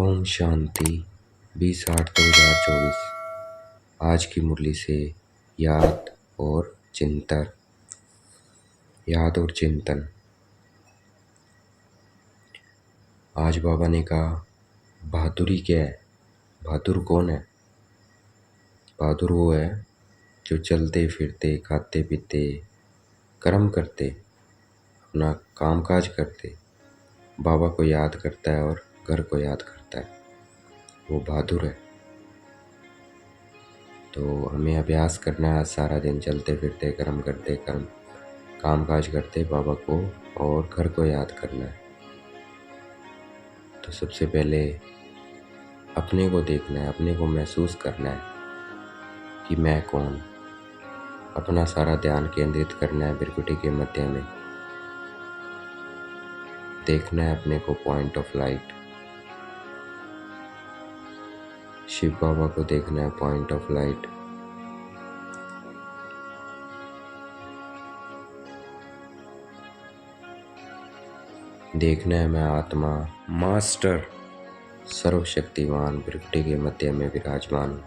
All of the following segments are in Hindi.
ओम शांति 20/8/2024। आज की मुरली से याद और चिंतन। आज बाबा ने कहा, बहादुरी क्या है? बहादुर कौन है? बहादुर वो है जो चलते फिरते, खाते पीते, कर्म करते, अपना कामकाज करते, बाबा को याद करता है और घर को याद करता है, वो बहादुर है। तो हमें अभ्यास करना है, सारा दिन चलते फिरते, कर्म करते, कामकाज करते, बाबा को और घर को याद करना है। तो सबसे पहले अपने को देखना है, अपने को महसूस करना है कि मैं कौन। अपना सारा ध्यान केंद्रित करना है भृकुटी के मध्य में। देखना है अपने को पॉइंट ऑफ लाइट। शिव बाबा को देखना है पॉइंट ऑफ लाइट। देखना है मैं आत्मा, मास्टर, सर्वशक्तिमान भृकुटी के मध्य में विराजमान हूँ।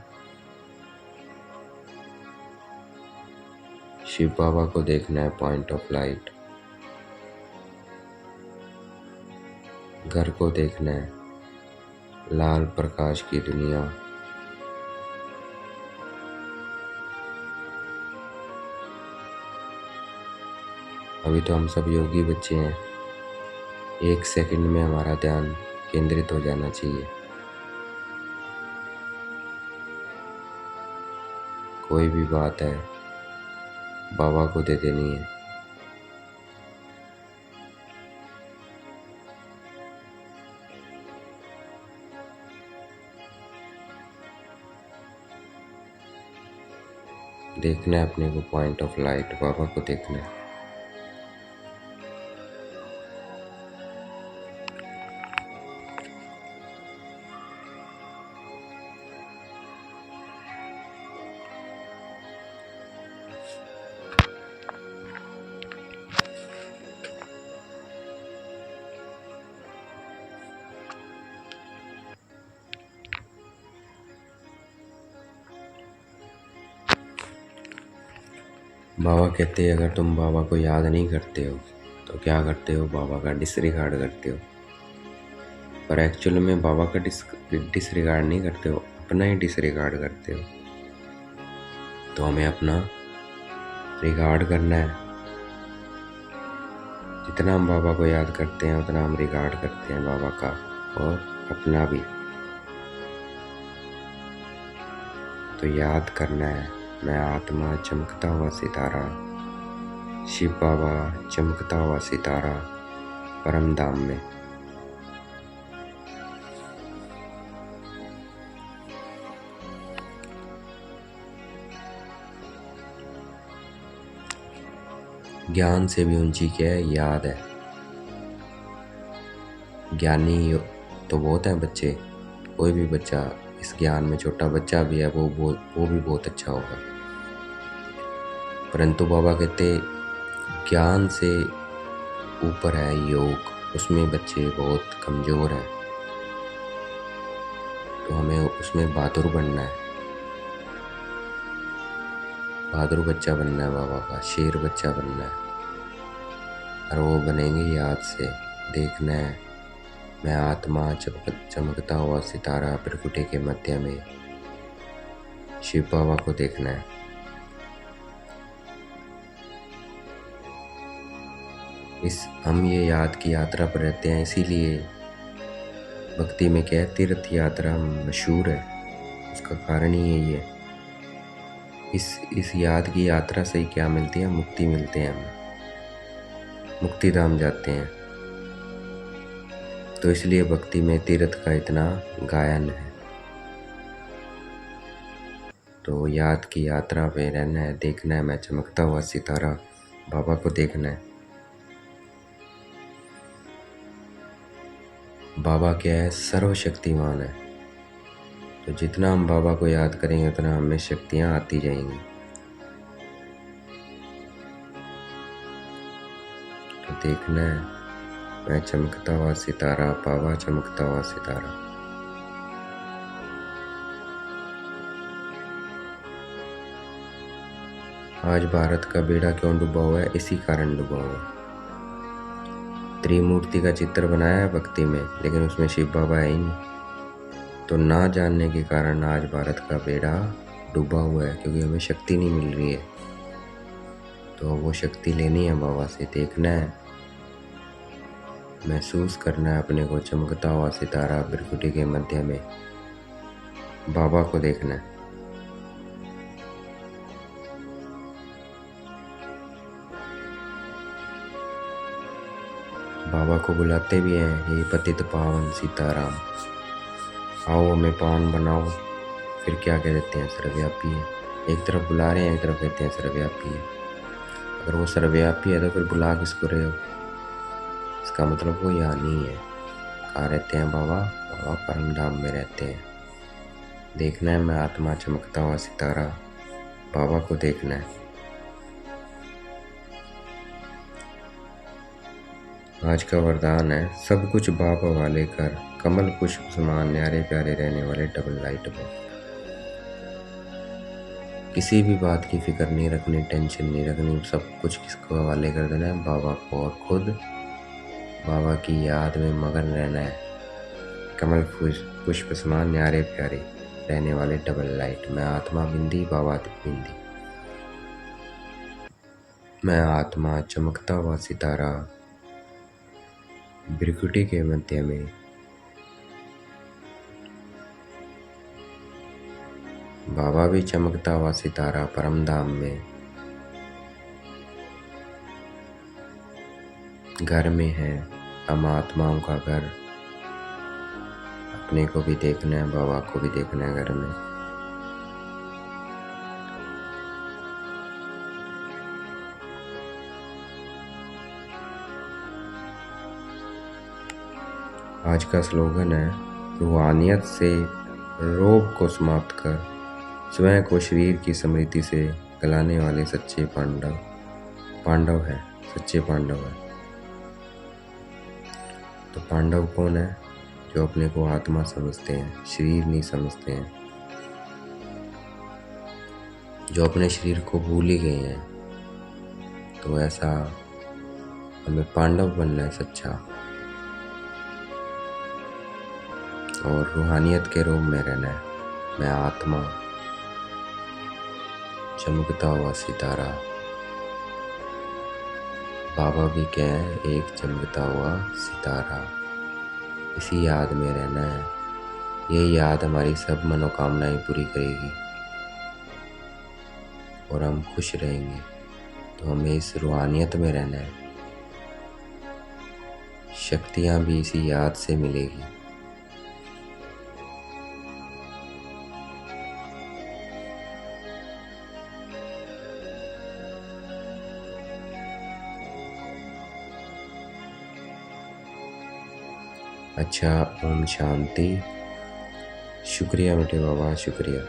शिव बाबा को देखना है पॉइंट ऑफ लाइट। घर को देखना है लाल प्रकाश की दुनिया। अभी तो हम सब योगी बच्चे हैं, 1 सेकंड में हमारा ध्यान केंद्रित हो जाना चाहिए। कोई भी बात है बाबा को दे देनी है। देखना है अपने को पॉइंट ऑफ लाइट, बाबा को देखना है। बाबा कहते हैं, अगर तुम बाबा को याद नहीं करते हो तो क्या करते हो? बाबा का डिसरिगार्ड करते हो। पर एक्चुअली में बाबा का डिसरिगार्ड नहीं करते हो, अपना ही डिसरिगार्ड करते हो। तो हमें अपना रिगार्ड करना है। जितना हम बाबा को याद करते हैं उतना हम रिगार्ड करते हैं बाबा का और अपना भी। तो याद करना है, मैं आत्मा चमकता हुआ सितारा, शिव बाबा चमकता हुआ सितारा परम धाम में। ज्ञान से भी ऊंची क्या है? याद है। ज्ञानी तो बहुत है बच्चे, कोई भी बच्चा इस ज्ञान में, छोटा बच्चा भी है वो भी बहुत अच्छा होगा। परंतु बाबा कहते ज्ञान से ऊपर है योग, उसमें बच्चे बहुत कमज़ोर हैं। तो हमें उसमें बहादुर बनना है, बहादुर बच्चा बनना है, बाबा का शेर बच्चा बनना है। और वो बनेंगे याद से। देखना है मैं आत्मा चमकता हुआ सितारा भृकुटी के मध्य में। शिव बाबा को देखना है। हम ये याद की यात्रा पर रहते हैं, इसीलिए भक्ति में क्या है, तीर्थ यात्रा मशहूर है। उसका कारण ही यही है। इस याद की यात्रा से ही क्या मिलती है? मुक्ति मिलते हैं, हम मुक्ति धाम जाते हैं। तो इसलिए भक्ति में तीर्थ का इतना गायन है। तो याद की यात्रा पे रहना है। देखना है मैं चमकता हुआ सितारा, बाबा को देखना है। बाबा क्या है? सर्वशक्तिमान है। तो जितना हम बाबा को याद करेंगे उतना हमें शक्तियाँ आती जाएंगी। तो देखना है मैं चमकता हुआ सितारा, बाबा चमकता हुआ सितारा। आज भारत का बेड़ा क्यों डूबा हुआ है? इसी कारण डूबा हुआ है। त्रिमूर्ति का चित्र बनाया है भक्ति में, लेकिन उसमें शिव बाबा है ही नहीं। तो ना जानने के कारण आज भारत का बेड़ा डूबा हुआ है, क्योंकि हमें शक्ति नहीं मिल रही है। तो वो शक्ति लेनी है बाबा से, देखना है, महसूस करना है अपने को चमकता हुआ सितारा भृकुटी के मध्य में। बाबा को देखना है। बाबा को बुलाते भी हैं, हे पतित पावन सीताराम, आओ हमें पावन बनाओ। फिर क्या कह देते हैं? सर्वव्यापी है। एक तरफ बुला रहे हैं, एक तरफ कहते हैं सर्वव्यापी है। अगर वो सर्वव्यापी है तो फिर बुला किसको रहे हो? इसका मतलब वो यहाँ नहीं है। कहाँ रहते हैं बाबा? बाबा परम धाम में रहते हैं। देखना है मैं आत्मा चमकता हुआ सितारा, बाबा को देखना है। आज का वरदान है, सब कुछ बाबा वाले कर, कमल पुष्प समान न्यारे प्यारे रहने वाले डबल लाइट बल्ब। किसी भी बात की फिक्र नहीं रखनी, टेंशन नहीं रखनी, सब कुछ किसको हवाले कर देना है? बाबा को। और खुद बाबा की याद में मगन रहना है। कमल पुष्प समान न्यारे प्यारे रहने वाले डबल लाइट। मैं आत्मा बिंदी, बाबा बिंदी। मैं आत्मा चमकता हुआ सितारा भृकुटी के मध्य में। बाबा भी चमकता हुआ सितारा परम धाम में। घर में है, हम आत्माओं का घर। अपने को भी देखना है, बाबा को भी देखना है घर में। आज का स्लोगन है, रूहानियत से रोब को समाप्त कर, स्वयं को शरीर की स्मृति से गलाने वाले सच्चे पांडव है, सच्चे पांडव है। तो पांडव कौन है? जो अपने को आत्मा समझते हैं, शरीर नहीं समझते हैं, जो अपने शरीर को भूल ही गए हैं। तो ऐसा हमें पांडव बनना है सच्चा, और रूहानियत के रूप में रहना है। मैं आत्मा चमकता हुआ सितारा, बाबा भी क्या है? एक चमकता हुआ सितारा। इसी याद में रहना है। ये याद हमारी सब मनोकामनाएं पूरी करेगी और हम खुश रहेंगे। तो हमें इस रूहानियत में रहना है। शक्तियाँ भी इसी याद से मिलेगी। अच्छा, ओम शांति। शुक्रिया बेटे बाबा, शुक्रिया।